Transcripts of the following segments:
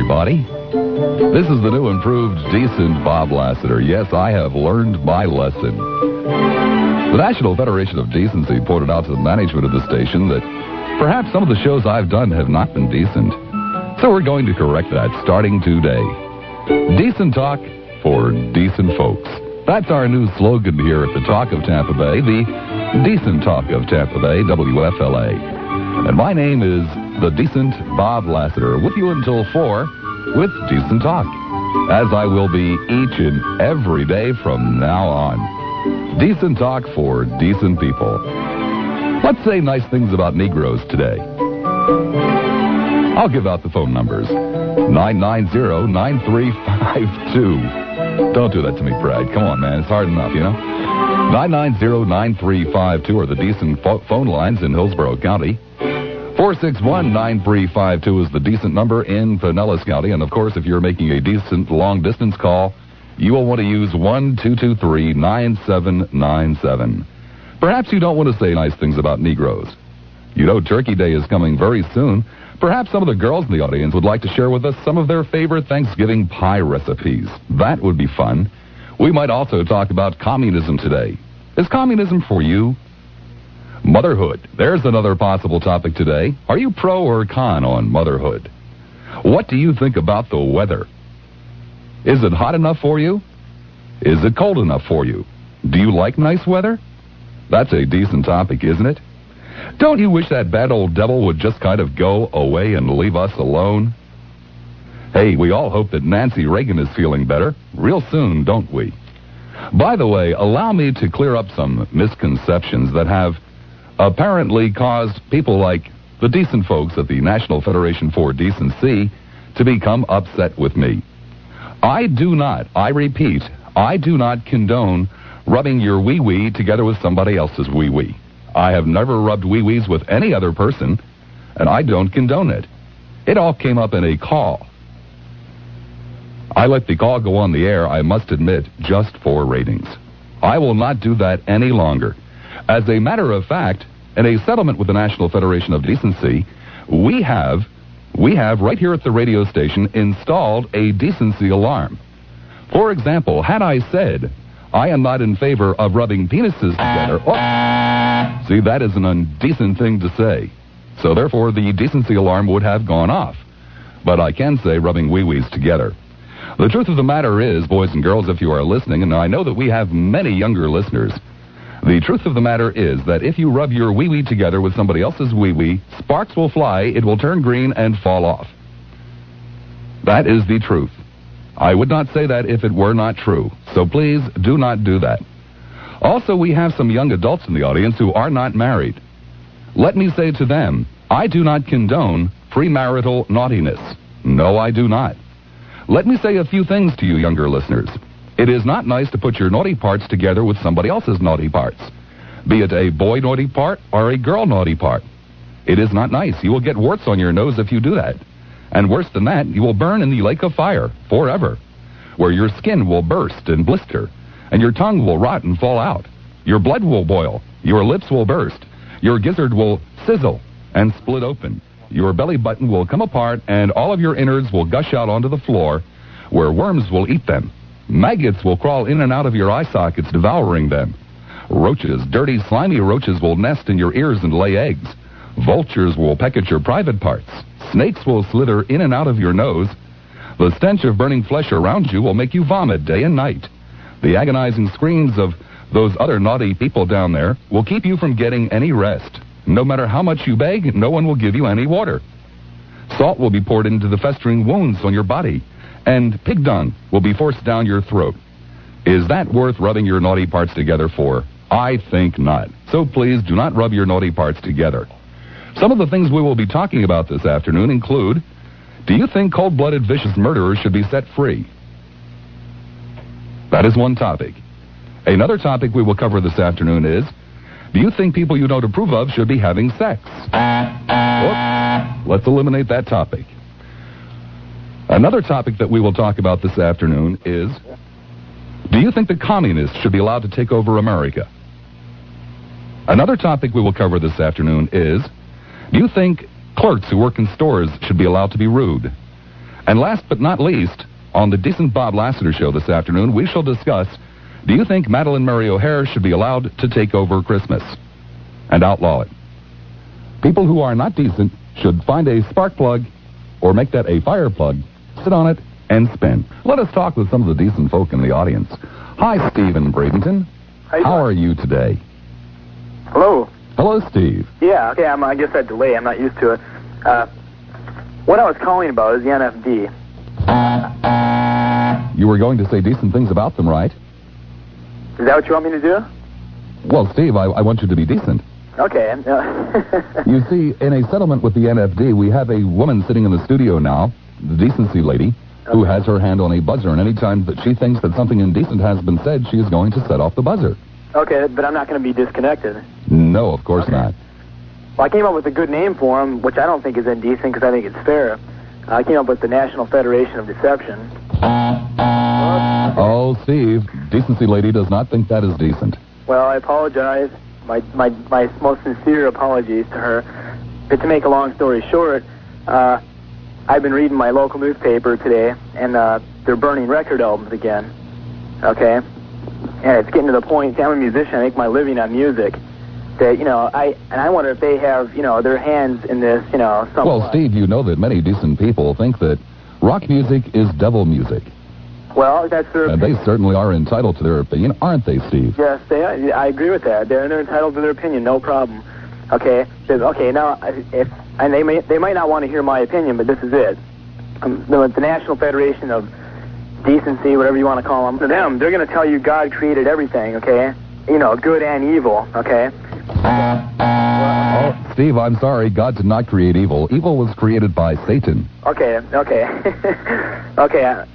everybody. This is the new improved, decent Bob Lassiter. Yes, I have learned my lesson. The National Federation of Decency pointed out to the management of the station that perhaps some of the shows I've done have not been decent. So we're going to correct that starting today. Decent talk for decent folks. That's our new slogan here at the Talk of Tampa Bay, the Decent Talk of Tampa Bay, WFLA. And my name is the Decent Bob Lassiter, with you until 4 with Decent Talk, as I will be each and every day from now on. Decent talk for decent people. Let's say nice things about Negroes today. I'll give out the phone numbers. 990-9352. Don't do that to me, Brad. Come on, man. It's hard enough, you know? 990-9352 are the decent phone lines in Hillsborough County. 461-9352 is the decent number in Pinellas County. And, of course, if you're making a decent long-distance call, you will want to use 1-223-9797. Perhaps you don't want to say nice things about Negroes. You know Turkey Day is coming very soon. Perhaps some of the girls in the audience would like to share with us some of their favorite Thanksgiving pie recipes. That would be fun. We might also talk about communism today. Is communism for you? Motherhood. There's another possible topic today. Are you pro or con on motherhood? What do you think about the weather? Is it hot enough for you? Is it cold enough for you? Do you like nice weather? That's a decent topic, isn't it? Don't you wish that bad old devil would just kind of go away and leave us alone? Hey, we all hope that Nancy Reagan is feeling better real soon, don't we? By the way, allow me to clear up some misconceptions that have apparently caused people like the decent folks at the National Federation for Decency to become upset with me. I repeat, I do not condone rubbing your wee-wee together with somebody else's wee-wee. I have never rubbed wee-wees with any other person, and I don't condone it. It all came up in a call. I let the call go on the air, I must admit, just for ratings. I will not do that any longer. As a matter of fact, in a settlement with the National Federation of Decency, we have right here at the radio station installed a decency alarm. For example, had I said, I am not in favor of rubbing penises together. Oh, see, that is an indecent thing to say. So therefore, the decency alarm would have gone off. But I can say rubbing wee-wees together. The truth of the matter is, boys and girls, if you are listening, and I know that we have many younger listeners, the truth of the matter is that if you rub your wee-wee together with somebody else's wee-wee, sparks will fly, it will turn green and fall off. That is the truth. I would not say that if it were not true. So please do not do that. Also, we have some young adults in the audience who are not married. Let me say to them, I do not condone premarital naughtiness. No, I do not. Let me say a few things to you younger listeners. It is not nice to put your naughty parts together with somebody else's naughty parts, be it a boy naughty part or a girl naughty part. It is not nice. You will get warts on your nose if you do that. And worse than that, you will burn in the lake of fire forever, where your skin will burst and blister, and your tongue will rot and fall out. Your blood will boil. Your lips will burst. Your gizzard will sizzle and split open. Your belly button will come apart, and all of your innards will gush out onto the floor, where worms will eat them. Maggots will crawl in and out of your eye sockets, devouring them. Roaches, dirty, slimy roaches, will nest in your ears and lay eggs. Vultures will peck at your private parts. Snakes will slither in and out of your nose. The stench of burning flesh around you will make you vomit day and night. The agonizing screams of those other naughty people down there will keep you from getting any rest. No matter how much you beg, no one will give you any water. Salt will be poured into the festering wounds on your body, and pig dung will be forced down your throat. Is that worth rubbing your naughty parts together for? I think not. So please do not rub your naughty parts together. Some of the things we will be talking about this afternoon include, do you think cold-blooded vicious murderers should be set free? That is one topic. Another topic we will cover this afternoon is, do you think people you don't approve of should be having sex? Oops. Let's eliminate that topic. Another topic that we will talk about this afternoon is, do you think the communists should be allowed to take over America? Another topic we will cover this afternoon is, do you think clerks who work in stores should be allowed to be rude? And last but not least, on the Decent Bob Lassiter Show this afternoon, we shall discuss, do you think Madalyn Murray O'Hair should be allowed to take over Christmas and outlaw it? People who are not decent should find a spark plug or make that a fire plug, sit on it, and spin. Let us talk with some of the decent folk in the audience. Hi, Steve in Bradenton. How are you today? Hello. Hello, Steve. Yeah, okay, I guess that delay, I'm not used to it. What I was calling about is the NFD. You were going to say decent things about them, right? Is that what you want me to do? Well, Steve, I want you to be decent. Okay. You see, in a settlement with the NFD, we have a woman sitting in the studio now, the decency lady, who has her hand on a buzzer, and any time that she thinks that something indecent has been said, she is going to set off the buzzer. Okay, but I'm not going to be disconnected. No, of course not. Well, I came up with a good name for him, which I don't think is indecent because I think it's fair. I came up with the National Federation of Deception. Oh, Steve, decency lady does not think that is decent. Well, I apologize. My most sincere apologies to her. But to make a long story short, I've been reading my local newspaper today, and they're burning record albums again. Okay? And it's getting to the point, I'm a musician, I make my living on music, that, I wonder if they have, their hands in this, somewhat. Well, Steve, you know that many decent people think that rock music is devil music. Well, that's their opinion. And they certainly are entitled to their opinion, aren't they, Steve? Yes, they are. I agree with that. They're entitled to their opinion, no problem. Okay? Okay, now, and they might not want to hear my opinion, but this is it. The National Federation of Decency, whatever you want to call them, to them, they're going to tell you God created everything, okay? Good and evil, okay? Oh, Steve, I'm sorry. God did not create evil. Evil was created by Satan. Okay. Okay,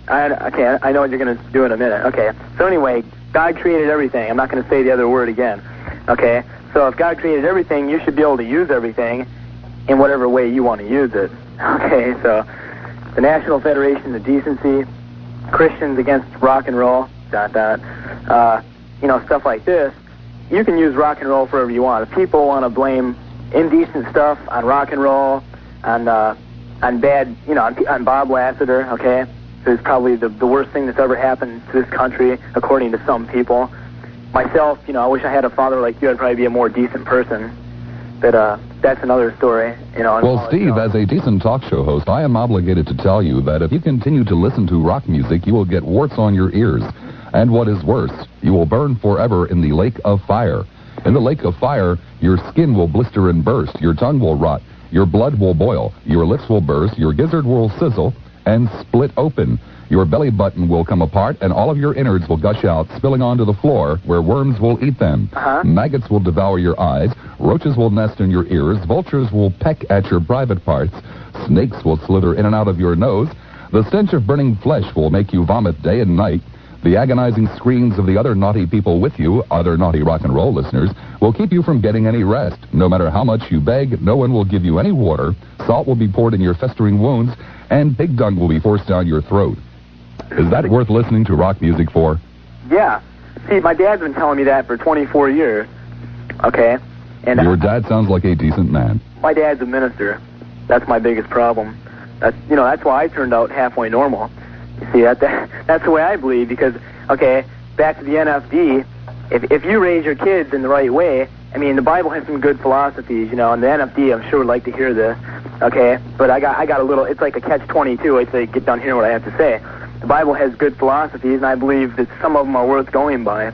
I know what you're going to do in a minute. Okay, so anyway, God created everything. I'm not going to say the other word again. Okay, so if God created everything, you should be able to use everything in whatever way you want to use it. Okay, so the National Federation of Decency, Christians against rock and roll, stuff like this. You can use rock and roll for whatever you want. If people want to blame indecent stuff on rock and roll, on bad, on Bob Lassiter, okay, who's probably the worst thing that's ever happened to this country, according to some people. Myself, I wish I had a father like you. I'd probably be a more decent person. But that's another story, Well, Steve, as a decent talk show host, I am obligated to tell you that if you continue to listen to rock music, you will get warts on your ears. And what is worse, you will burn forever in the lake of fire. In the lake of fire, your skin will blister and burst, your tongue will rot, your blood will boil, your lips will burst, your gizzard will sizzle and split open. Your belly button will come apart, and all of your innards will gush out, spilling onto the floor, where worms will eat them. Maggots will devour your eyes, roaches will nest in your ears, vultures will peck at your private parts, snakes will slither in and out of your nose, the stench of burning flesh will make you vomit day and night. The agonizing screams of the other naughty people with you, other naughty rock and roll listeners, will keep you from getting any rest. No matter how much you beg, no one will give you any water, salt will be poured in your festering wounds, and pig dung will be forced down your throat. Is that worth listening to rock music for? Yeah. See, my dad's been telling me that for 24 years. Okay? And your dad sounds like a decent man. My dad's a minister. That's my biggest problem. That's why I turned out halfway normal. You see, that's the way I believe, because, okay, back to the NFD, if you raise your kids in the right way, the Bible has some good philosophies, and the NFD, I'm sure, would like to hear this, okay? But I got a little, it's like a catch-22. I say, get down hearing what I have to say. The Bible has good philosophies, and I believe that some of them are worth going by,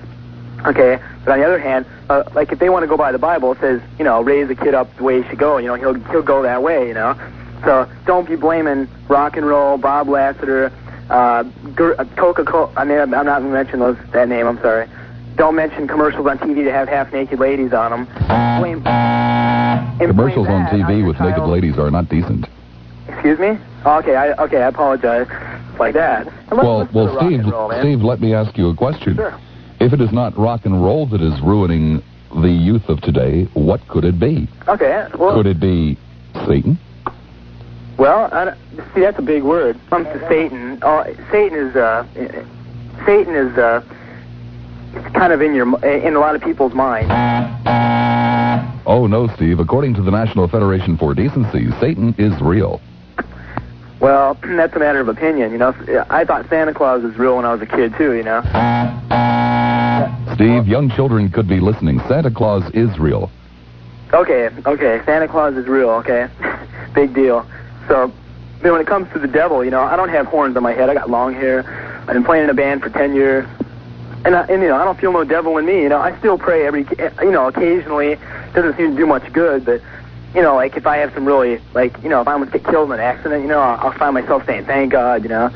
okay? But on the other hand, like if they want to go by the Bible, it says, raise a kid up the way he should go, he'll go that way, So don't be blaming rock and roll, Bob Lassiter, Coca-Cola. I'm not going to mention that name, I'm sorry. Don't mention commercials on TV that have half-naked ladies on them. Commercials on TV with naked ladies are not decent. Excuse me? Okay, I apologize. Like that. Well, Steve, let me ask you a question. Sure. If it is not rock and roll that is ruining the youth of today, what could it be? Okay, well... Could it be Satan? Well, see, that's a big word. When it comes to Satan, Satan is it's kind of in a lot of people's minds. Oh, no, Steve. According to the National Federation for Decency, Satan is real. Well, that's a matter of opinion, you know. I thought Santa Claus was real when I was a kid, too, you know. Steve, young children could be listening. Santa Claus is real. Okay, Santa Claus is real, okay? Big deal. So, when it comes to the devil, you know, I don't have horns on my head. I got long hair. I've been playing in a band for 10 years. And you know, I don't feel no devil in me, you know. I still pray occasionally. It doesn't seem to do much good, but, you know, like, if I have some really, like, you know, if I almost get killed in an accident, you know, I'll find myself saying, thank God, you know,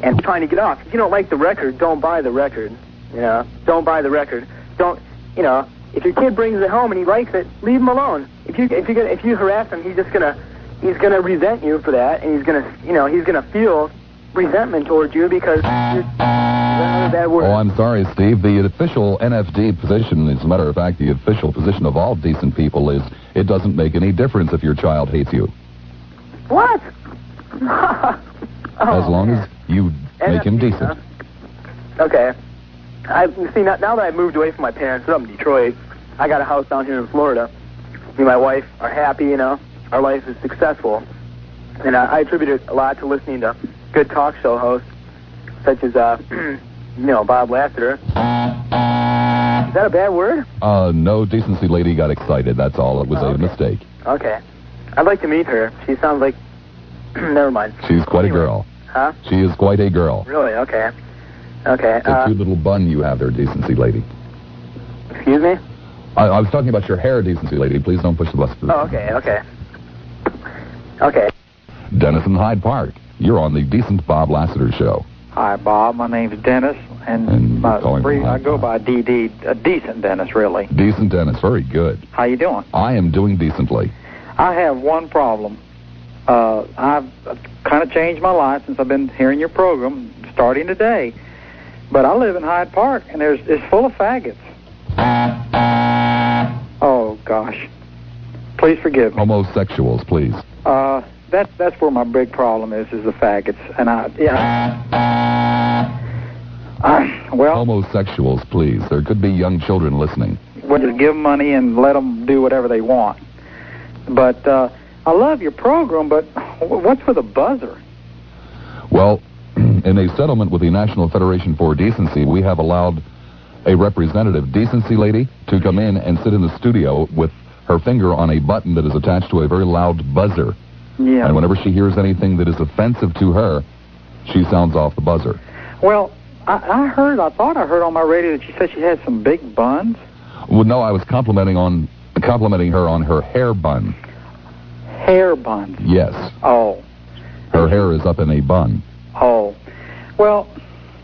and trying to get off. If you don't like the record, don't buy the record, you know. Don't buy the record. Don't, you know, if your kid brings it home and he likes it, leave him alone. If you harass him, he's gonna resent you for that, and he's gonna feel resentment towards you because you're another bad word. Oh, I'm sorry, Steve. The official NFD position, as a matter of fact, the official position of all decent people is it doesn't make any difference if your child hates you. What? As long as you make him decent. Okay. Now that I've moved away from my parents, up in Detroit, I got a house down here in Florida. Me and my wife are happy, you know. Our life is successful. And I attribute it a lot to listening to good talk show hosts, such as, you know, Bob Lassiter. Is that a bad word? No, decency lady got excited. That's all. It was a mistake. Okay. I'd like to meet her. She sounds like... Never mind. She's quite a girl. Huh? She is quite a girl. Really? Okay. Okay. It's a cute little bun you have there, decency lady. Excuse me? I was talking about your hair, decency lady. Please don't push the bus. Oh, okay. Okay. Dennis in Hyde Park. You're on the Decent Bob Lassiter Show. Hi, Bob. My name's Dennis, and I go by DD, a decent Dennis, really. Decent Dennis. Very good. How you doing? I am doing decently. I have one problem. I've kind of changed my life since I've been hearing your program, starting today. But I live in Hyde Park, and it's full of faggots. Oh, gosh. Please forgive me. Homosexuals, please. That's where my big problem is the faggots. And well... Homosexuals, please. There could be young children listening. We'll just give them money and let them do whatever they want. But I love your program, but what's with a buzzer? Well, in a settlement with the National Federation for Decency, we have allowed a representative, decency lady, to come in and sit in the studio with her finger on a button that is attached to a very loud buzzer. Yeah. And whenever she hears anything that is offensive to her, she sounds off the buzzer. Well, I thought I heard on my radio that she said she had some big buns. Well, no, I was complimenting her on her hair bun. Hair buns? Yes. Oh. Her hair is up in a bun. Oh. Well,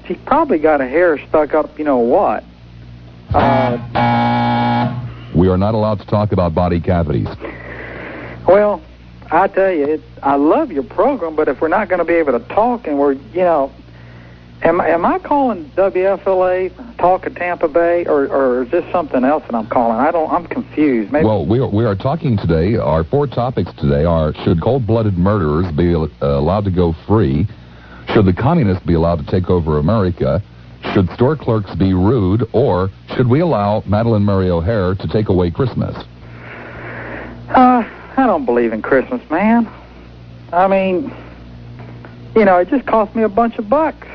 she's probably got her hair stuck up, you know what? We are not allowed to talk about body cavities. Well, I tell you, I love your program, but if we're not going to be able to talk and we're, you know, am I calling WFLA Talk of Tampa Bay, or is this something else that I'm calling? I'm confused. Maybe. Well, we are talking today. Our 4 topics today are: should cold-blooded murderers be allowed to go free? Should the communists be allowed to take over America? Should store clerks be rude? Or should we allow Madalyn Murray O'Hair to take away Christmas? I don't believe in Christmas, man. I mean, you know, it just cost me a bunch of bucks.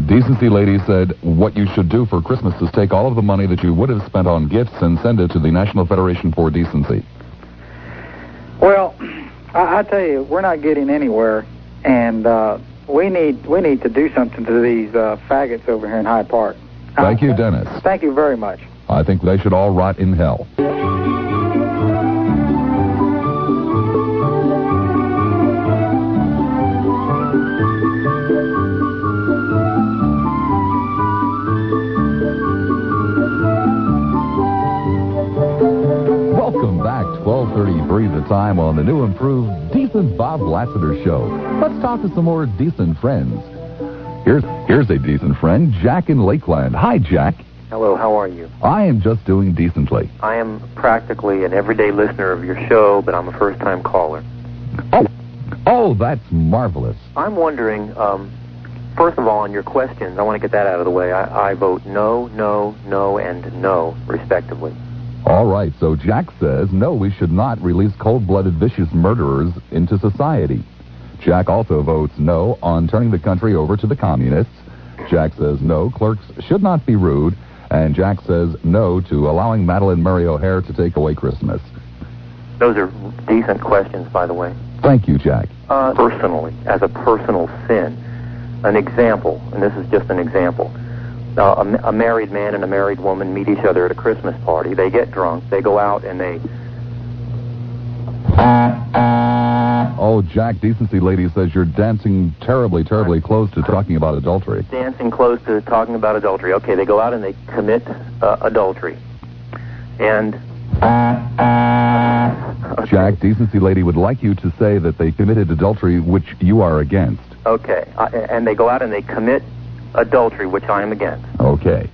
Decency lady said what you should do for Christmas is take all of the money that you would have spent on gifts and send it to the National Federation for Decency. Well, I tell you, we're not getting anywhere, and we need to do something to these faggots over here in Hyde Park. Thank you, Dennis. Thank you very much. I think they should all rot in hell. Welcome back, 12:33 the time on the new improved Decent Bob Lassiter Show. Let's talk to some more decent friends. Here's a decent friend, Jack in Lakeland. Hi, Jack. Hello, how are you? I am just doing decently. I am practically an everyday listener of your show, but I'm a first-time caller. Oh, that's marvelous. I'm wondering, first of all, on your questions, I want to get that out of the way. I vote no, no, no, and no, respectively. All right, so Jack says, no, we should not release cold-blooded, vicious murderers into society. Jack also votes no on turning the country over to the communists. Jack says no, clerks should not be rude. And Jack says no to allowing Madalyn Murray O'Hair to take away Christmas. Those are decent questions, by the way. Thank you, Jack. Personally, as a personal sin, an example, and this is just an example. A married man and a married woman meet each other at a Christmas party. They get drunk. They go out and they... Oh, Jack, Decency Lady says you're dancing terribly, terribly close to talking about adultery. Dancing close to talking about adultery. Okay, they go out and they commit adultery. And... Okay. Jack, Decency Lady would like you to say that they committed adultery, which you are against. Okay, and they go out and they commit adultery, which I am against. Okay.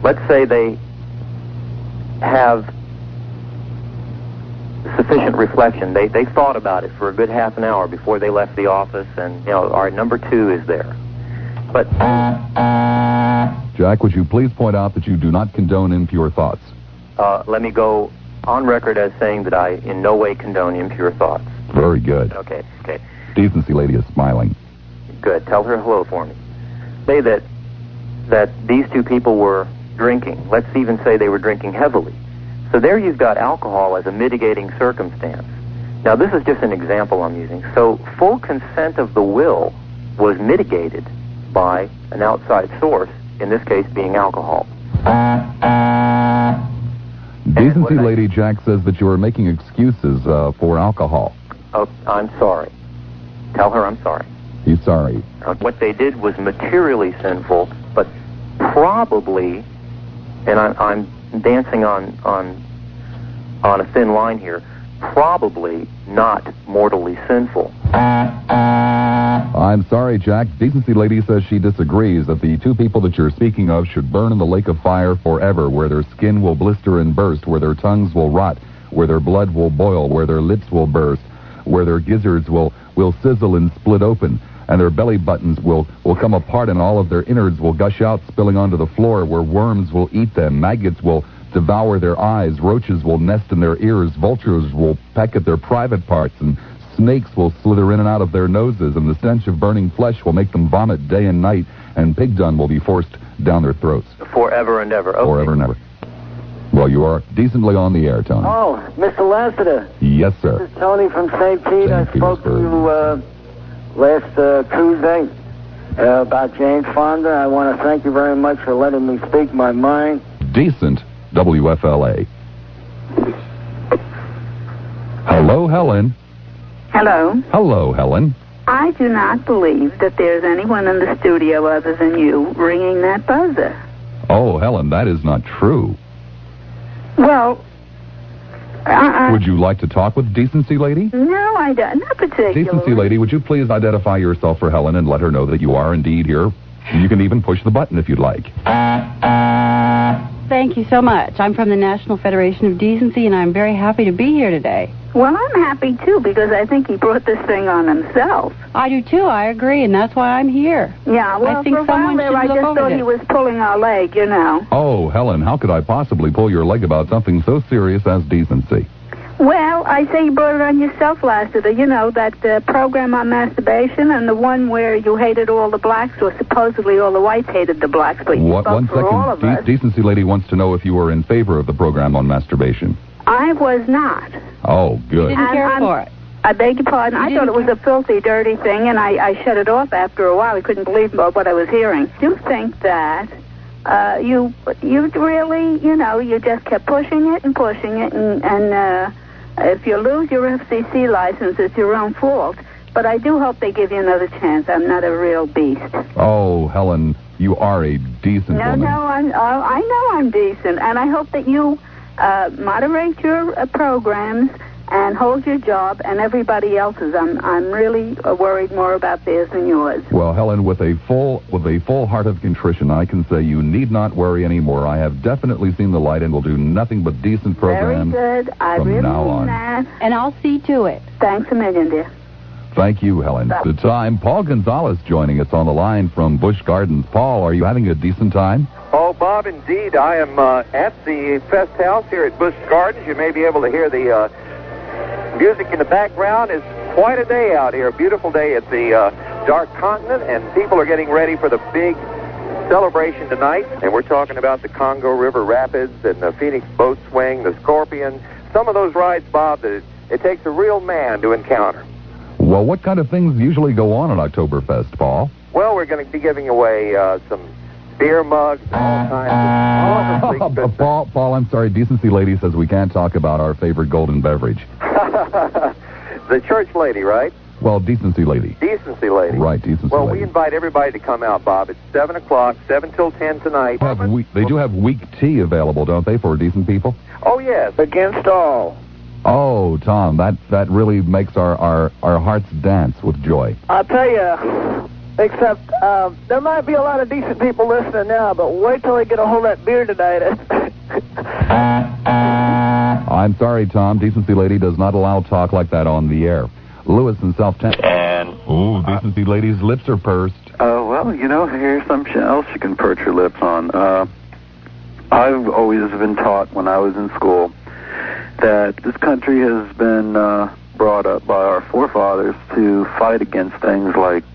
Let's say they have sufficient reflection. They thought about it for a good half an hour before they left the office, and, our number 2 is there. But... Jack, would you please point out that you do not condone impure thoughts? Let me go on record as saying that I in no way condone impure thoughts. Very good. Okay. Decency Lady is smiling. Good. Tell her hello for me. Say that these two people were drinking. Let's even say they were drinking heavily. So there you've got alcohol as a mitigating circumstance. Now, this is just an example I'm using. So full consent of the will was mitigated by an outside source, in this case being alcohol. Decency Lady, Jack says that you are making excuses for alcohol. Oh, I'm sorry. Tell her I'm sorry. He's sorry. What they did was materially sinful, but probably, and I'm dancing on a thin line here, probably not mortally sinful. I'm sorry, Jack. Decency Lady says she disagrees, that the two people that you're speaking of should burn in the lake of fire forever, where their skin will blister and burst, where their tongues will rot, where their blood will boil, where their lips will burst, where their gizzards will sizzle and split open, and their belly buttons will come apart, and all of their innards will gush out, spilling onto the floor, where worms will eat them, maggots will devour their eyes, roaches will nest in their ears, vultures will peck at their private parts, and snakes will slither in and out of their noses, and the stench of burning flesh will make them vomit day and night, and pig dung will be forced down their throats. Forever and ever. Okay. Forever and ever. Well, you are decently on the air, Tony. Oh, Mr. Lassiter. Yes, sir. This is Tony from St. Pete. I spoke to you last Tuesday about James Fonda. I want to thank you very much for letting me speak my mind. Decent WFLA. Hello, Helen. Hello. Hello, Helen. I do not believe that there's anyone in the studio other than you ringing that buzzer. Oh, Helen, that is not true. Well, would you like to talk with Decency Lady? No, I don't. Not particularly. Decency Lady, would you please identify yourself for Helen and let her know that you are indeed here? You can even push the button if you'd like. Thank you so much. I'm from the National Federation of Decency, and I'm very happy to be here today. Well, I'm happy, too, because I think he brought this thing on himself. I do, too. I agree, and that's why I'm here. Yeah, well, I think for a while there, I just thought he was pulling our leg, you know. Oh, Helen, how could I possibly pull your leg about something so serious as decency? Well, I say you brought it on yourself, Lassiter. You know, that program on masturbation and the one where you hated all the blacks, or supposedly all the whites hated the blacks, but you spoke for all of us. Decency Lady wants to know if you were in favor of the program on masturbation. I was not. Oh, good. You didn't care for it. I beg your pardon. I thought it was a filthy, dirty thing, and I shut it off after a while. I couldn't believe what I was hearing. I do think that you really, you just kept pushing it, and if you lose your FCC license, it's your own fault. But I do hope they give you another chance. I'm not a real beast. Oh, Helen, you are a decent woman. No, I know I'm decent, and I hope that you moderate your programs and hold your job, and everybody else's. I'm really worried more about theirs than yours. Well, Helen, with a full heart of contrition, I can say you need not worry anymore. I have definitely seen the light and will do nothing but decent programs. Very good. I really mean that. And I'll see to it. Thanks a million, dear. Thank you, Helen. At the time, Paul Gonzalez joining us on the line from Busch Gardens. Paul, are you having a decent time? Oh, Bob, indeed. I am at the Fest House here at Busch Gardens. You may be able to hear the music in the background. It's quite a day out here. A beautiful day at the Dark Continent, and people are getting ready for the big celebration tonight. And we're talking about the Congo River Rapids and the Phoenix Boat Swing, the Scorpion. Some of those rides, Bob, that it takes a real man to encounter. Well, what kind of things usually go on at Oktoberfest, Paul? Well, we're going to be giving away some beer mugs, all kinds of Paul, I'm sorry. Decency Lady says we can't talk about our favorite golden beverage. The church lady, right? Well, Decency Lady. Decency Lady. Right, Decency Well, Lady. we invite everybody to come out, Bob. It's 7 o'clock, 7 till 10 tonight. They do have weak tea available, don't they, for decent people? Oh, yes. Against all. Oh, Tom, that really makes our hearts dance with joy. I'll tell you, except there might be a lot of decent people listening now, but wait till they get a hold of that beer tonight. I'm sorry, Tom. Decency Lady does not allow talk like that on the air. Lewis in South Tampa. Ooh, Decency Lady's lips are pursed. Well, you know, here's something else you can perch your lips on. I've always been taught when I was in school that this country has been brought up by our forefathers to fight against things like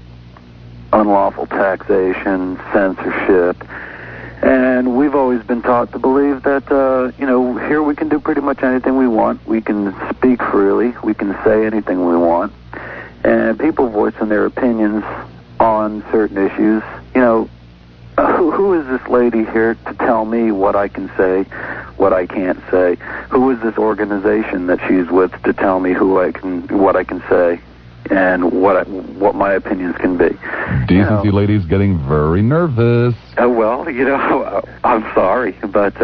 unlawful taxation, censorship, and we've always been taught to believe that, here we can do pretty much anything we want. We can speak freely. We can say anything we want. And people voicing their opinions on certain issues. Who is this lady here to tell me what I can say, what I can't say? Who is this organization that she's with to tell me what I can say and what my opinions can be? Decency Lady's getting very nervous. Well, I'm sorry, but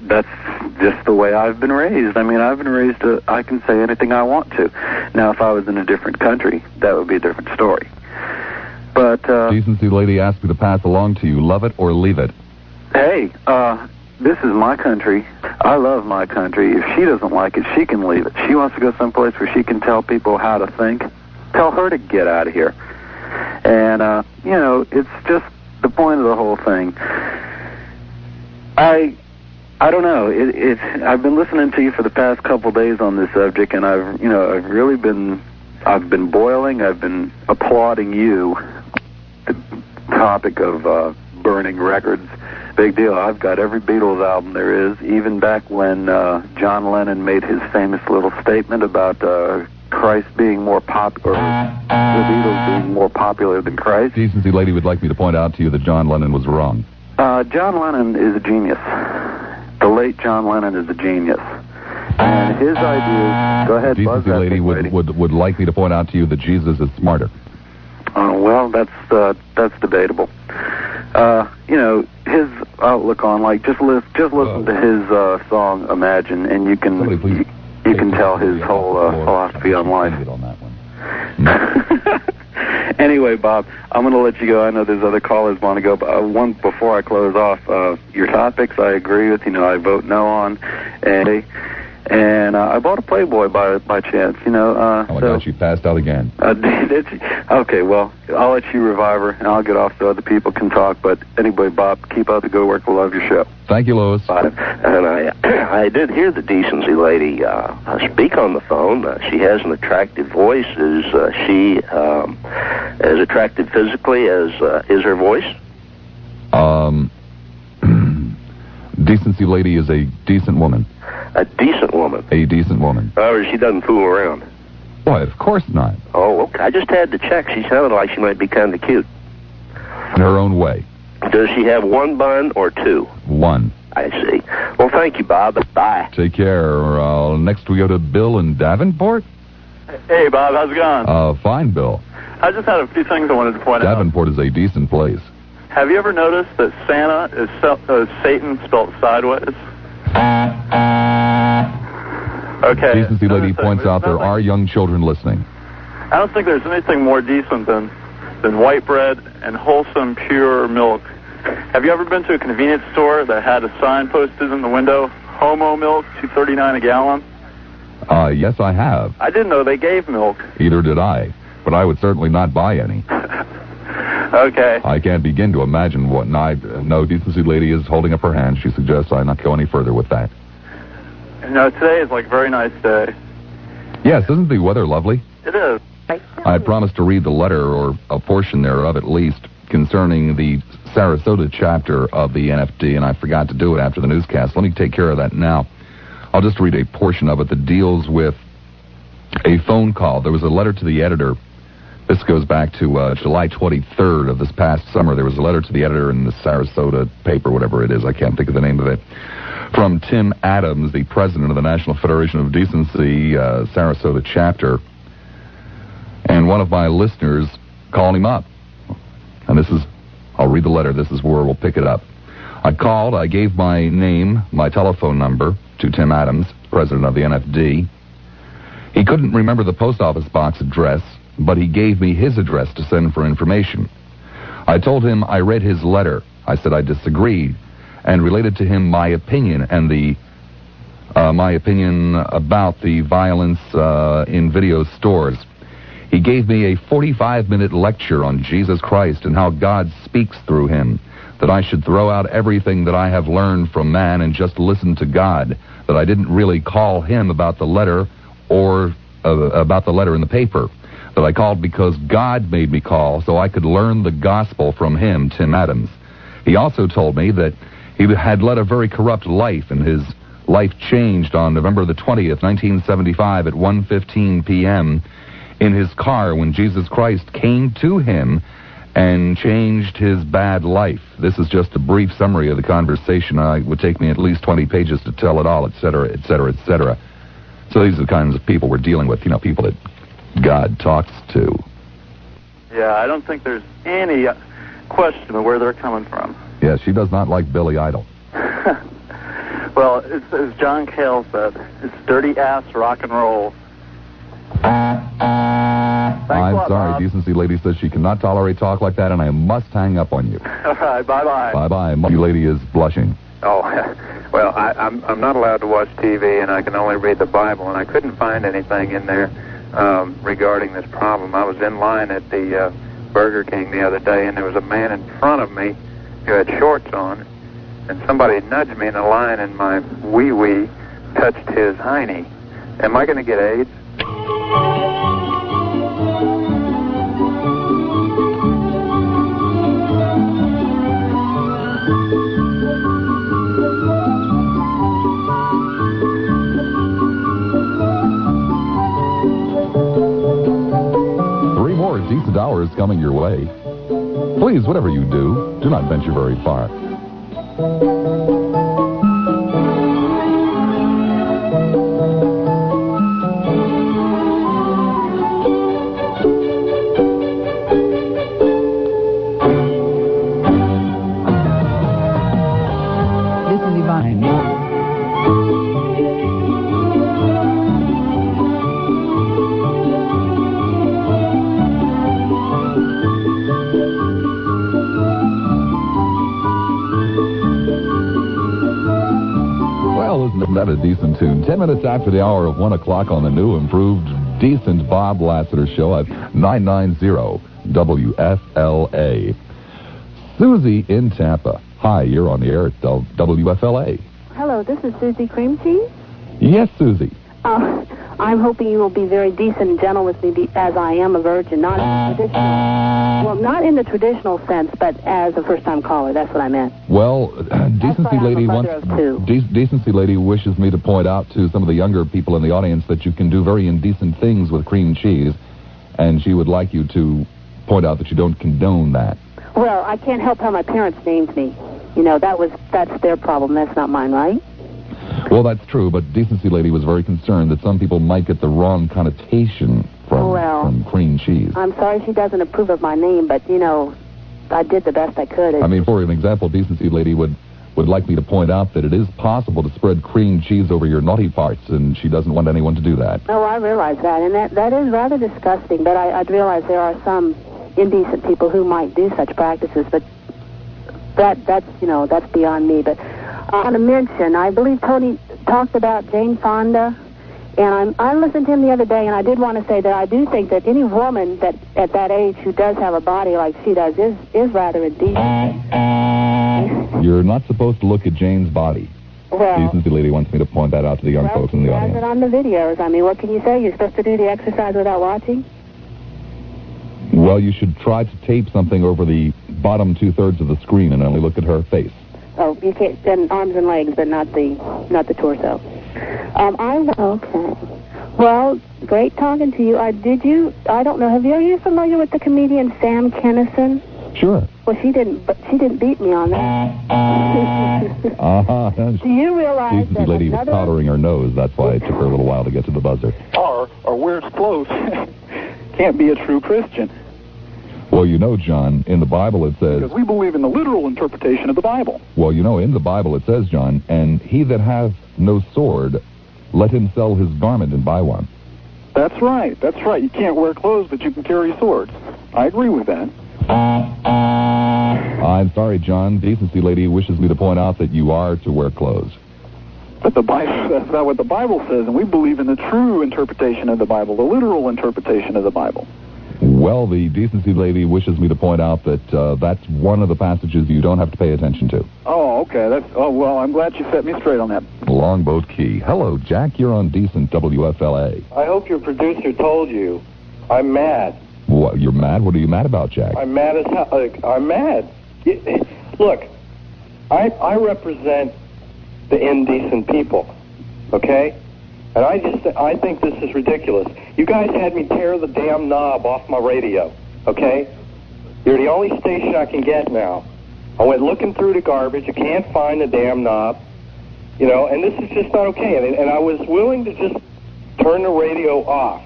that's just the way I've been raised. I mean, I've been raised I can say anything I want to. Now, if I was in a different country, that would be a different story. But Decency Lady asked me to pass along to you, love it or leave it. Hey, this is my country. I love my country. If she doesn't like it, she can leave it. She wants to go someplace where she can tell people how to think. Tell her to get out of here. And, it's just the point of the whole thing. I don't know. I've been listening to you for the past couple days on this subject, and I've been boiling. I've been applauding you. The topic of burning records, big deal. I've got every Beatles album there is, even back when John Lennon made his famous little statement about Christ being more popular, the Beatles being more popular than Christ. Decency Lady would like me to point out to you that John Lennon was wrong. John Lennon is a genius. The late John Lennon is a genius. And his ideas... Go ahead, Buzz. Decency Lady would like me to point out to you that Jesus is smarter. Well, that's debatable. His outlook on just listen to his song "Imagine," and you can tell his whole philosophy on life. Anyway, Bob, I'm going to let you go. I know there's other callers want to go, but one before I close off, your topics I agree with. I vote no on, and I bought a Playboy by chance. Oh my God, she passed out again. Did she? Okay, well, I'll let you revive her, and I'll get off so other people can talk. But anyway, Bob, keep up the good work. I love your show. Thank you, Louis. Bye. And I did hear the Decency Lady speak on the phone. She has an attractive voice. Is she as attractive physically as is her voice? Decency Lady is a decent woman. A decent woman? A decent woman. Or she doesn't fool around? Why, of course not. Oh, okay. I just had to check. She sounded like she might be kind of cute. In her own way. Does she have one bun or two? One. I see. Well, thank you, Bob. Bye. Take care. Next we go to Bill in Davenport. Hey, Bob. How's it going? Fine, Bill. I just had a few things I wanted to point out. Davenport is a decent place. Have you ever noticed that Santa is Satan spelled sideways? Okay. Decency Lady points out there are young children listening. I don't think there's anything more decent than white bread and wholesome, pure milk. Have you ever been to a convenience store that had a sign posted in the window, Homo milk, $2.39 a gallon? Yes, I have. I didn't know they gave milk. Either did I, but I would certainly not buy any. Okay. I can't begin to imagine what... No, decency lady is holding up her hand. She suggests I not go any further with that. No, today is like a very nice day. Yes, isn't the weather lovely? It is. I had promised to read the letter, or a portion thereof at least, concerning the Sarasota chapter of the NFD, and I forgot to do it after the newscast. Let me take care of that now. I'll just read a portion of it that deals with a phone call. There was a letter to the editor. This goes back to July 23rd of this past summer. There was a letter to the editor in the Sarasota paper, whatever it is. I can't think of the name of it. From Tim Adams, the president of the National Federation of Decency, Sarasota chapter. And one of my listeners called him up. And I'll read the letter. This is where we'll pick it up. I called. I gave my name, my telephone number to Tim Adams, president of the NFD. He couldn't remember the post office box address, but he gave me his address to send for information. I told him I read his letter. I said I disagreed and related to him my opinion and my opinion about the violence in video stores. He gave me a 45-minute lecture on Jesus Christ and how God speaks through him, that I should throw out everything that I have learned from man and just listen to God, that I didn't really call him about the letter or about the letter in the paper, that I called because God made me call so I could learn the gospel from him, Tim Adams. He also told me that he had led a very corrupt life, and his life changed on November the 20th, 1975 at 1:15 p.m., in his car when Jesus Christ came to him and changed his bad life. This is just a brief summary of the conversation. It would take me at least 20 pages to tell it all, etc., etc., etc. So these are the kinds of people we're dealing with, people that God talks to. Yeah, I don't think there's any question of where they're coming from. Yeah, she does not like Billy Idol. Well, as John Cale said, it's dirty ass rock and roll. I'm sorry, Bob. decency lady says she cannot tolerate talk like that, and I must hang up on you. All right, bye-bye. Bye-bye. You lady is blushing. Oh, well, I'm not allowed to watch TV, and I can only read the Bible, and I couldn't find anything in there regarding this problem. I was in line at the Burger King the other day, and there was a man in front of me who had shorts on, and somebody nudged me in the line, and my wee-wee touched his hiney. Am I going to get AIDS? Decent hours coming your way. Please, whatever you do not venture very far. This is Yvonne. Isn't that a decent tune? 10 minutes after the hour of 1 o'clock on the new, improved, decent Bob Lassiter Show at 990 WFLA. Susie in Tampa. Hi, you're on the air at WFLA. Hello, this is Susie Cream Cheese. Yes, Susie. I'm hoping you will be very decent and gentle with me as I am a virgin, not in the traditional, not in the traditional sense, but as a first-time caller. That's what I meant. Well, Decency Lady wishes me to point out to some of the younger people in the audience that you can do very indecent things with cream cheese, and she would like you to point out that you don't condone that. Well, I can't help how my parents named me. That's their problem. That's not mine, right? Well, that's true, but Decency Lady was very concerned that some people might get the wrong connotation from cream cheese. I'm sorry she doesn't approve of my name, but, I did the best I could. I mean, for an example, Decency Lady would like me to point out that it is possible to spread cream cheese over your naughty parts, and she doesn't want anyone to do that. Oh, I realize that, and that is rather disgusting, but I'd realize there are some indecent people who might do such practices, but that's beyond me. But I want to mention, I believe Tony talked about Jane Fonda And I listened to him the other day, and I did want to say that I do think that any woman that at that age who does have a body like she does is rather indecent. You're not supposed to look at Jane's body. Well, Decency Lady wants me to point that out to the young folks in the has audience. it on the videos. I mean, what can you say? You're supposed to do the exercise without watching? Well, you should try to tape something over the bottom 2/3 of the screen and only look at her face. Oh, you can't. Then arms and legs, but not the torso. Okay. Well, great talking to you. I don't know. Are you familiar with the comedian Sam Kinison? Sure. Well, she didn't beat me on that. Do you realize Decency that Lady was powdering her nose. That's why it took her a little while to get to the buzzer. Or wears clothes. Can't be a true Christian. Well, you know, John, in the Bible it says... Because we believe in the literal interpretation of the Bible. Well, you know, in the Bible it says, John, and he that hath no sword, let him sell his garment and buy one. That's right. You can't wear clothes, but you can carry swords. I agree with that. I'm sorry, John. Decency Lady wishes me to point out that you are to wear clothes. But that's not what the Bible says, and we believe in the true interpretation of the Bible, the literal interpretation of the Bible. Well, the Decency Lady wishes me to point out that that's one of the passages you don't have to pay attention to. Oh, okay. Well, I'm glad you set me straight on that. Longboat Key. Hello, Jack. You're on Decent WFLA. I hope your producer told you I'm mad. What? You're mad? What are you mad about, Jack? I'm mad as hell. I'm mad. Look, I represent the indecent people, okay? And I think this is ridiculous. You guys had me tear the damn knob off my radio, okay? You're the only station I can get now. I went looking through the garbage. I can't find the damn knob, and this is just not okay. And I was willing to just turn the radio off.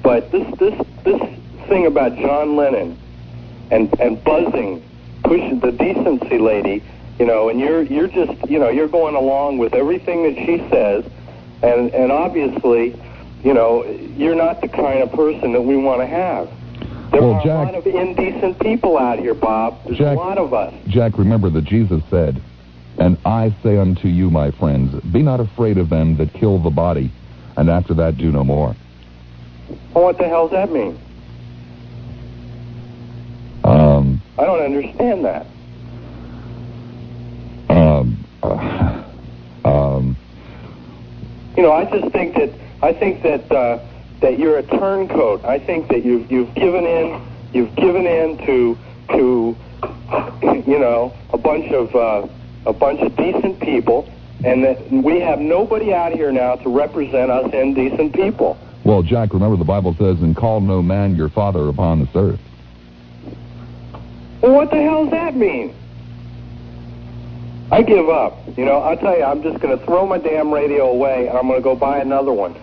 But this thing about John Lennon and buzzing, pushing the Decency Lady, and you're just, you're going along with everything that she says. And obviously, you're not the kind of person that we want to have. There are a lot of indecent people out here, Bob. There's a lot of us. Jack, remember that Jesus said, and I say unto you, my friends, be not afraid of them that kill the body, and after that do no more. Well, what the hell does that mean? I don't understand that. I just think that you're a turncoat. I think that you've given in to a bunch of decent people, and that we have nobody out here now to represent us indecent people. Well, Jack, remember the Bible says, and call no man your father upon this earth. Well, what the hell does that mean? I give up. I'll tell you, I'm just going to throw my damn radio away, and I'm going to go buy another one.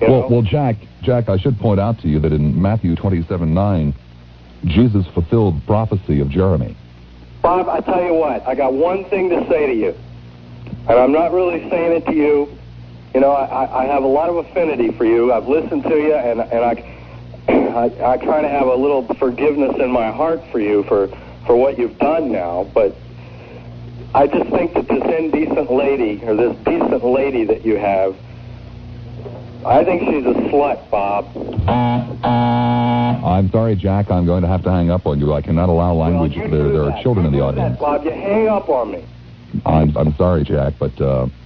Well, Jack, I should point out to you that in Matthew 27:9, Jesus fulfilled prophecy of Jeremy. Bob, I tell you what, I got one thing to say to you, and I'm not really saying it to you. I have a lot of affinity for you. I've listened to you, and I kind of have a little forgiveness in my heart for you for what you've done now, but I just think that this indecent lady, or this decent lady that you have, I think she's a slut, Bob. I'm sorry, Jack. I'm going to have to hang up on you. I cannot allow language. There are children in the audience. Bob, you hang up on me. I'm sorry, Jack, but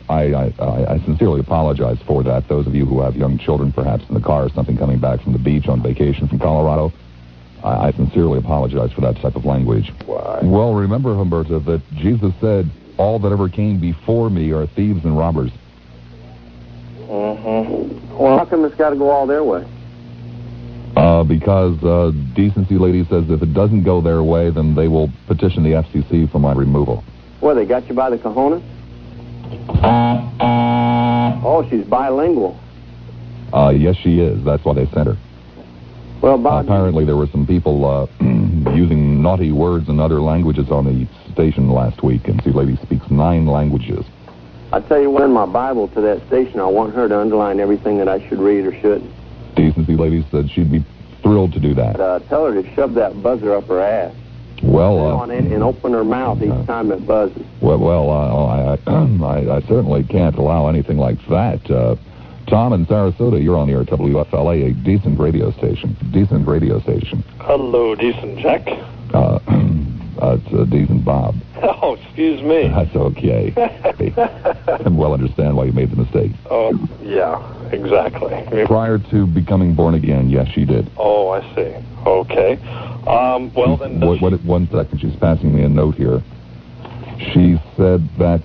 I sincerely apologize for that. Those of you who have young children, perhaps in the car or something, coming back from the beach on vacation from Colorado, I sincerely apologize for that type of language. Why? Well, remember, Humberto, that Jesus said, all that ever came before me are thieves and robbers. Well, how come it's got to go all their way? Because Decency Lady says if it doesn't go their way, then they will petition the FCC for my removal. Well, they got you by the cojones? Oh, she's bilingual. Yes, she is. That's why they sent her. Well, Bob, apparently there were some people using naughty words in other languages on the station last week, and the lady speaks 9 languages. I tell you what, in my Bible to that station, I want her to underline everything that I should read or shouldn't. Decency Lady said she'd be thrilled to do that. Tell her to shove that buzzer up her ass. Well, and open her mouth each time it buzzes. Well, I certainly can't allow anything like that. Tom in Sarasota, you're on the air at WFLA, a decent radio station. Decent radio station. Hello, decent Jack. It's decent Bob. Oh, excuse me. That's okay. And well understand why you made the mistake. Oh, yeah, exactly. Prior to becoming born again, yes, she did. Oh, I see. Okay. Well, then... One second, she's passing me a note here. She said that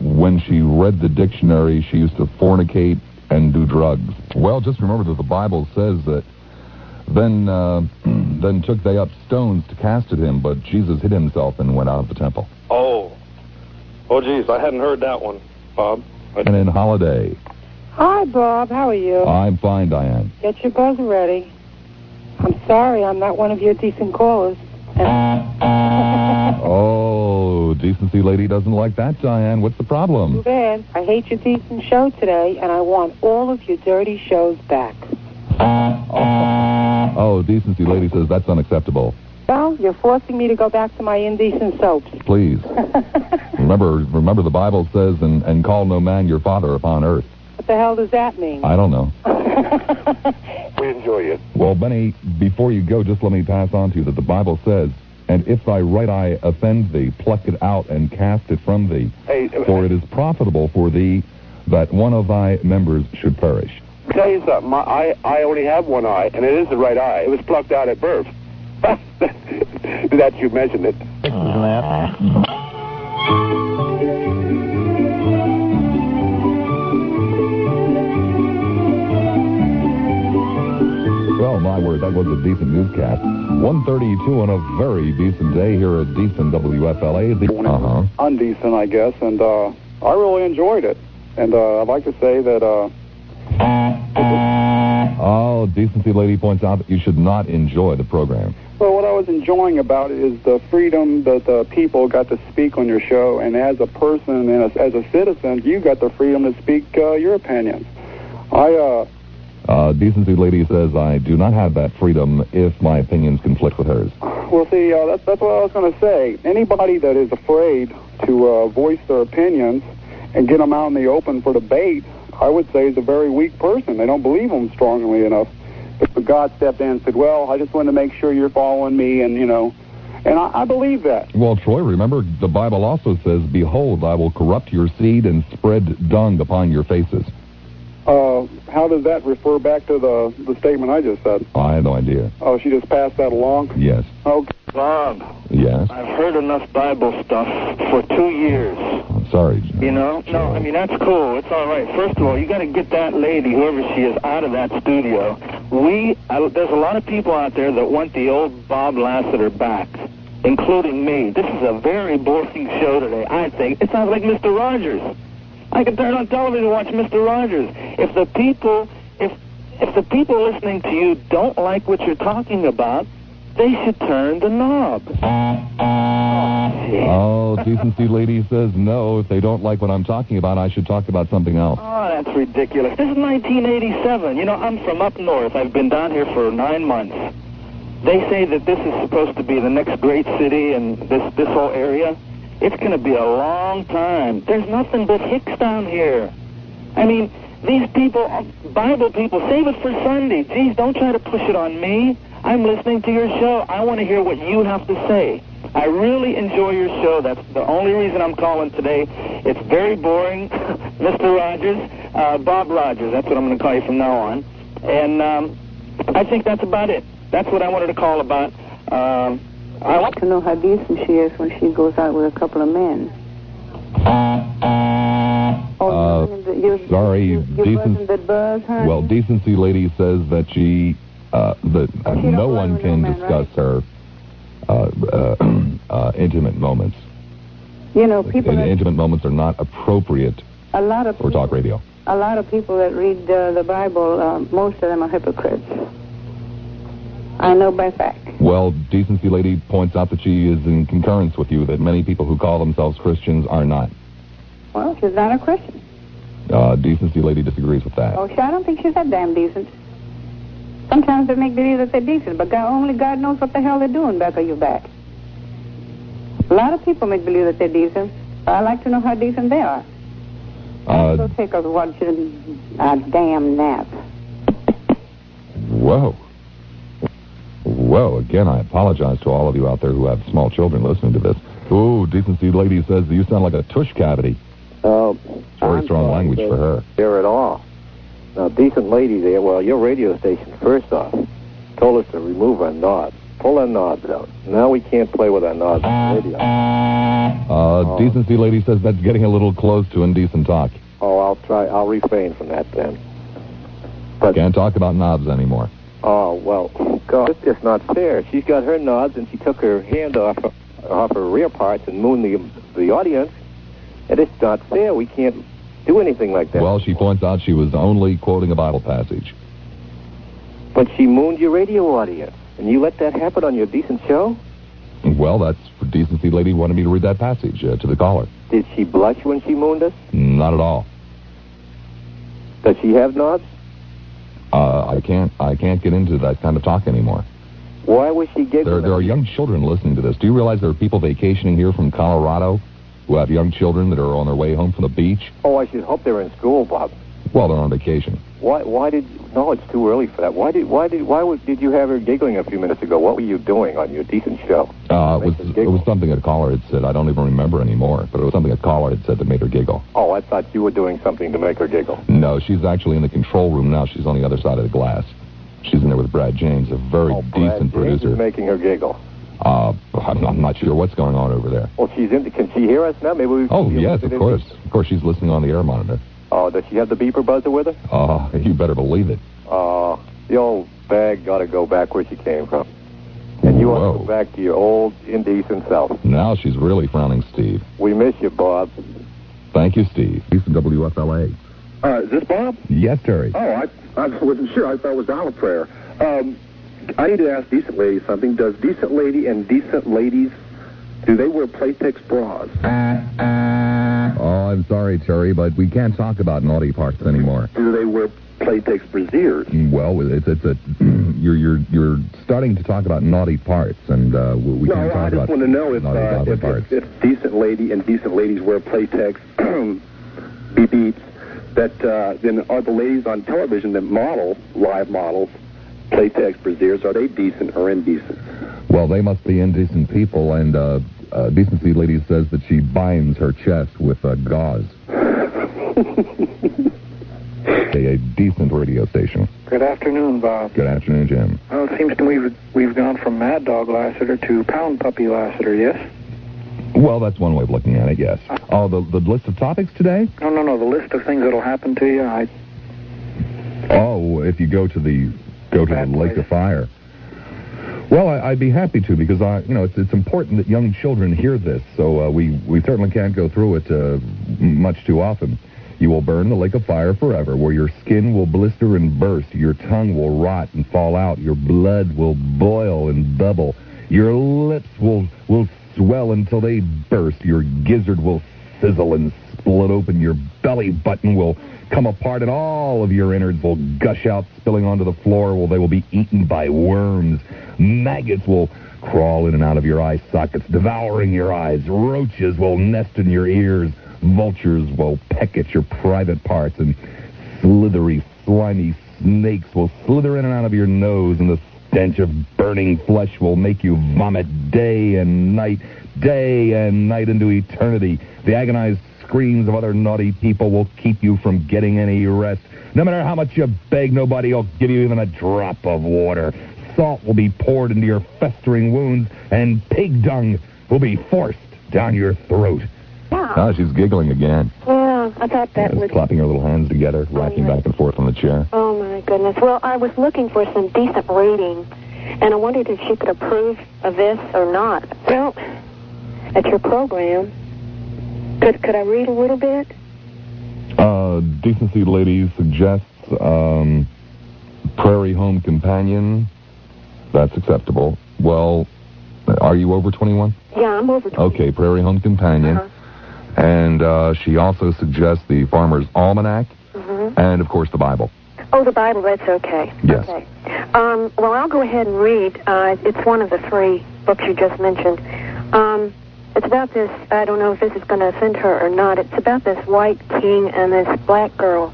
when she read the dictionary, she used to fornicate and do drugs. Well, just remember that the Bible says that then took they up stones to cast at him, but Jesus hid himself and went out of the temple. Oh, geez, I hadn't heard that one, Bob. And in Holiday. Hi, Bob. How are you? I'm fine, Diane. Get your buzz ready. I'm sorry, I'm not one of your decent callers. Oh, decency lady doesn't like that, Diane. What's the problem? Too bad. I hate your decent show today, and I want all of your dirty shows back. Oh, decency lady says that's unacceptable. Well, you're forcing me to go back to my indecent soaps. Please. remember the Bible says, and call no man your father upon earth. What the hell does that mean? I don't know. We enjoy you. Well, Benny, before you go, just let me pass on to you that the Bible says, and if thy right eye offend thee, pluck it out and cast it from thee. For it is profitable for thee that one of thy members should perish. I'll tell you something. I only have one eye, and it is the right eye. It was plucked out at birth. That you mentioned it. Well, my word, that was a decent newscast. 1:32 on a very decent day here at decent WFLA. Undecent, I guess, and I really enjoyed it. And I'd like to say that... Oh, decency lady points out that you should not enjoy the program. Well, what I was enjoying about it is the freedom that the people got to speak on your show, and as a person and as a citizen, you got the freedom to speak your opinions. Decency lady says I do not have that freedom if my opinions conflict with hers. Well, see, that's what I was going to say. Anybody that is afraid to voice their opinions and get them out in the open for debate, I would say is a very weak person. They don't believe them strongly enough. But God stepped in and said, well, I just want to make sure you're following me, and, and I believe that. Well, Troy, remember, the Bible also says, behold, I will corrupt your seed and spread dung upon your faces. How does that refer back to the statement I just said? I have no idea. Oh, she just passed that along? Yes. Okay. Bob. Yes? I've heard enough Bible stuff for 2 years. I'm sorry. No, I mean, that's cool. It's all right. First of all, you got to get that lady, whoever she is, out of that studio. There's a lot of people out there that want the old Bob Lassiter back, including me. This is a very boring show today, I think. It sounds like Mr. Rogers. I could turn on television and watch Mr. Rogers. If the people listening to you don't like what you're talking about, they should turn the knob. Oh, decency lady says no. If they don't like what I'm talking about, I should talk about something else. Oh, that's ridiculous. This is 1987. I'm from up north. I've been down here for 9 months. They say that this is supposed to be the next great city in this whole area. It's going to be a long time. There's nothing but hicks down here. I mean, these people, Bible people, save it for Sunday. Geez, don't try to push it on me. I'm listening to your show. I want to hear what you have to say. I really enjoy your show. That's the only reason I'm calling today. It's very boring. Mr. Rogers, Bob Rogers, that's what I'm going to call you from now on. And I think that's about it. That's what I wanted to call about. I want to know how decent she is when she goes out with a couple of men. Sorry, Well, decency lady says that she no one can discuss her intimate moments. Intimate moments are not appropriate for talk radio. A lot of people that read the Bible, most of them are hypocrites. I know by fact. Well, decency lady points out that she is in concurrence with you that many people who call themselves Christians are not. Well, she's not a Christian. Decency lady disagrees with that. Oh, I don't think she's that damn decent. Sometimes they make believe that they're decent, but only God knows what the hell they're doing back of your back. A lot of people make believe that they're decent, but I like to know how decent they are. Go take a damn nap. Whoa. Whoa, again, I apologize to all of you out there who have small children listening to this. Ooh, Decency Lady says that you sound like a tush cavity. Very strong language for her. Hear it all. Now, Decent Lady there, well, your radio station, first off, told us to remove our knobs. Pull our knobs out. Now we can't play with our knobs on the radio. Decency Lady says that's getting a little close to indecent talk. Oh, I'll refrain from that then. But can't talk about knobs anymore. Oh, well, God, it's just not fair. She's got her knobs, and she took her hand off her rear parts and mooned the audience. And it's not fair. We can't do anything like that. Well, she points out she was only quoting a Bible passage. But she mooned your radio audience, and you let that happen on your decent show? Well, that's what Decency Lady wanted me to read that passage to the caller. Did she blush when she mooned us? Not at all. Does she have knobs? I can't get into that kind of talk anymore. Why was she giggling? There are young children listening to this. Do you realize there are people vacationing here from Colorado who have young children that are on their way home from the beach? Oh, I should hope they're in school, Bob. Well, they're on vacation. Why did? No, it's too early for that. Why did you have her giggling a few minutes ago? What were you doing on your decent show? It was something a caller had said. I don't even remember anymore, but it was something a caller had said that made her giggle. Oh, I thought you were doing something to make her giggle. No, she's actually in the control room now. She's on the other side of the glass. She's in there with Brad James, a very decent producer. James is making her giggle. I'm not sure what's going on over there. Well, can she hear us now? Maybe we. Oh, yes, of course. Of course, she's listening on the air monitor. Oh, does she have the beeper buzzer with her? Oh, you better believe it. The old bag got to go back where she came from. And you want to go back to your old indecent self. Now she's really frowning, Steve. We miss you, Bob. Thank you, Steve. He's from WFLA. Is this Bob? Yes, Terry. Oh, I wasn't sure. I thought it was Dollar Prayer. I need to ask Decent Lady something. Does Decent Lady and Decent Ladies, do they wear Playtex bras? Oh, I'm sorry, Terry, but we can't talk about naughty parts anymore. Do they wear Playtex brassieres? Well, you're starting to talk about naughty parts, and we can't talk about. I just want to know if Decent Lady and Decent Ladies wear Playtex beeps. Then are the ladies on television that model live models Playtex brassieres? Are they decent or indecent? Well, they must be indecent people, and Decency Lady says that she binds her chest with gauze. A decent radio station. Good afternoon, Bob. Good afternoon, Jim. Well, it seems to me we've gone from Mad Dog Lassiter to Pound Puppy Lassiter, yes? Well, that's one way of looking at it, yes. Oh, the list of topics today? No, the list of things that'll happen to you. Oh, if you go to the Lake of Fire. Well, I'd be happy to, because it's important that young children hear this. So we certainly can't go through it much too often. You will burn the lake of fire forever, where your skin will blister and burst, your tongue will rot and fall out, your blood will boil and bubble, your lips will swell until they burst, your gizzard will sizzle and split open, your belly button will come apart, and all of your innards will gush out, spilling onto the floor, they will be eaten by worms. Maggots will crawl in and out of your eye sockets, devouring your eyes. Roaches will nest in your ears. Vultures will peck at your private parts, and slithery, slimy snakes will slither in and out of your nose, and the stench of burning flesh will make you vomit day and night into eternity. The agonized screams of other naughty people will keep you from getting any rest. No matter how much you beg, nobody will give you even a drop of water. Salt will be poured into your festering wounds, and pig dung will be forced down your throat. Wow. Oh, she's giggling again. Yeah, I thought that was... clapping her little hands together, rocking back and forth on the chair. Oh, my goodness. Well, I was looking for some decent reading, and I wondered if she could approve of this or not. Well, at your program, could I read a little bit? Decency Lady suggests Prairie Home Companion. That's acceptable. Well, are you over 21? Yeah, I'm over 21. Okay, Prairie Home Companion. And she also suggests the Farmer's Almanac, and, of course, the Bible. Oh, the Bible, that's okay. Yes. Okay. Well, I'll go ahead and read. It's one of the three books you just mentioned. It's about this, I don't know if this is going to offend her or not. It's about this white king and this black girl.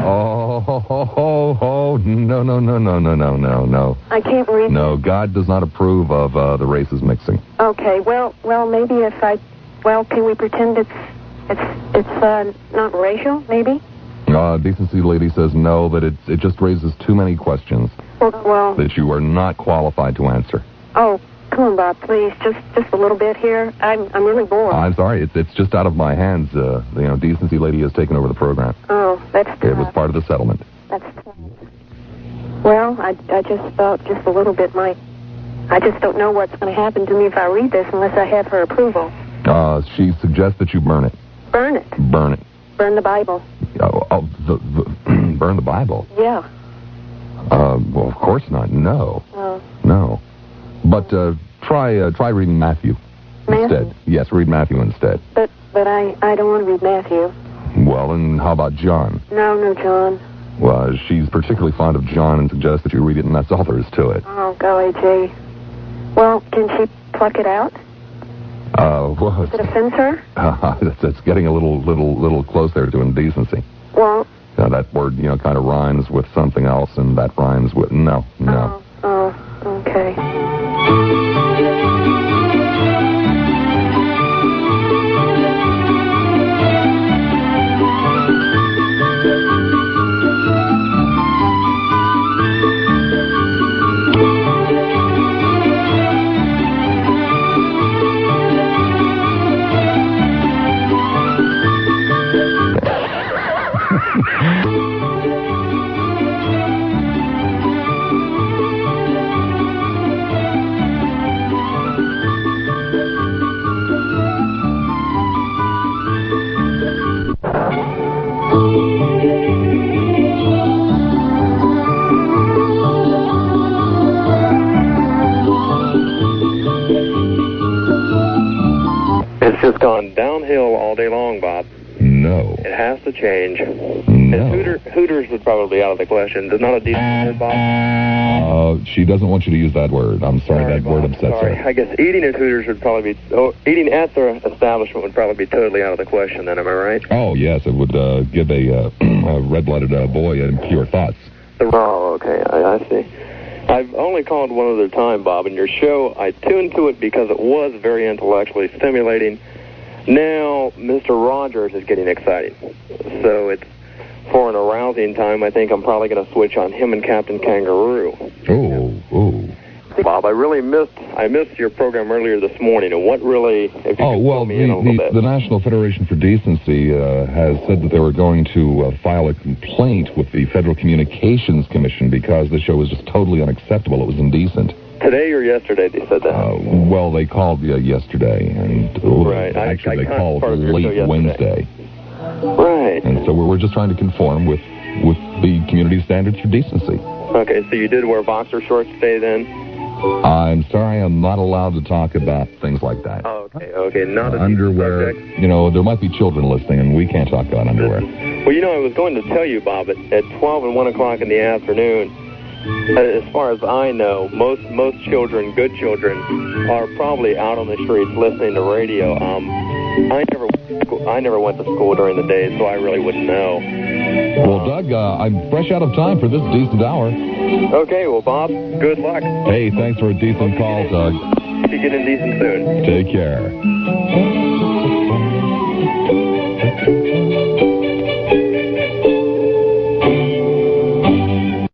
Oh, no. I can't read. No, God does not approve of the races mixing. Okay, well, maybe can we pretend it's not racial, maybe? Decency lady says no, that it just raises too many questions. Well, that you are not qualified to answer. Oh, come on, Bob, please, just a little bit here. I'm really bored. I'm sorry, it's just out of my hands. Decency lady has taken over the program. Oh, that's tough. It was part of the settlement. That's tough. Well, I just thought just a little bit might. I just don't know what's going to happen to me if I read this unless I have her approval. She suggests that you burn it. Burn it? Burn it. Burn the Bible. Burn the Bible? Yeah. Well, of course not. No. Oh. No. But try reading Matthew instead. Yes, read Matthew instead. But I don't want to read Matthew. Well, and how about John? No, John. Well, she's particularly fond of John and suggests that you read it, and that's all there is to it. Oh, golly gee. Well, can she pluck it out? Well, Does it offend her? It's getting a little close there to indecency. Well, that word, kind of rhymes with something else, and that rhymes with no. Oh, okay. It's just gone downhill all day long, Bob. No. It has to change. No. And Hooters would probably be out of the question. There's not a decent word, Bob. She doesn't want you to use that word. I'm sorry, that Bob, word upsets her. I guess eating at Hooters would probably be... eating at the establishment would probably be totally out of the question then, am I right? Oh, yes, it would give a red-blooded boy impure thoughts. Oh, okay, I see. I've only called one other time, Bob, and your show, I tuned to it because it was very intellectually stimulating. Now, Mr. Rogers is getting exciting. So it's for an arousing time. I think I'm probably going to switch on him and Captain Kangaroo. Oh. Bob, I missed your program earlier this morning, and what really... If you could fill me in a little bit. The National Federation for Decency has said that they were going to file a complaint with the Federal Communications Commission because the show was just totally unacceptable. It was indecent. Today or yesterday they said that? Well, they called yesterday, and right. Actually, they called late Wednesday. Right. And so we're just trying to conform with the community standards for decency. Okay, so you did wear boxer shorts today then? I'm sorry, I'm not allowed to talk about things like that. Oh, okay, not underwear. There might be children listening, and we can't talk about underwear. Well, I was going to tell you, Bob, at 12 and 1 o'clock in the afternoon, as far as I know, most children, good children, are probably out on the streets listening to radio. I never went to school during the day, so I really wouldn't know. Well, Doug, I'm fresh out of time for this decent hour. Okay, well, Bob, good luck. Hey, thanks for a decent call, Doug. Hope you get in decent soon. Take care.